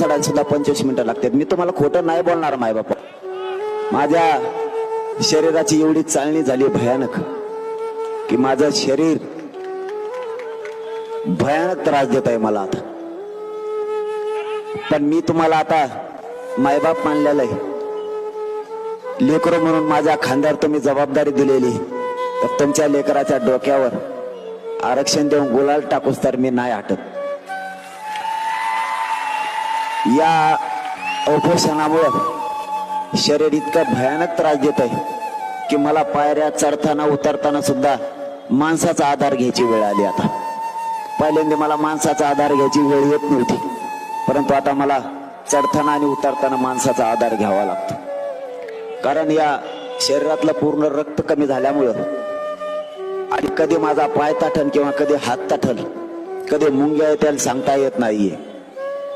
चढायला सुद्धा 25 मिनिटं लागतात. मी तुम्हाला खोटं नाही बोलणार माय बापा. माझ्या शरीराची एवढी चालणी झाली भयानक की माझं शरीर भयानक त्रास देत आहे मला आता. पण मी तुम्हाला आता मायबाप मानलेलं आहे. लेकरं म्हणून माझ्या खांद्यावर तुम्ही जबाबदारी दिलेली, तर तुमच्या लेकराच्या डोक्यावर आरक्षण देऊन गुलाल टाकूस तर मी नाही हटत. या उपोषणामुळे शरीर इतकं भयानक त्रास देत आहे की मला पायऱ्या चढताना उतरताना सुद्धा माणसाचा आधार घ्यायची वेळ आली. आता पहिल्यांदा मला माणसाचा आधार घ्यायची वेळ येत नव्हती, परंतु आता मला चढताना आणि उतरताना माणसाचा आधार घ्यावा लागतो. कारण या शरीरातलं पूर्ण रक्त कमी झाल्यामुळं आणि कधी माझा पाय ताठल किंवा कधी हात ताठल, कधी मुंग्या येतील सांगता येत नाहीये.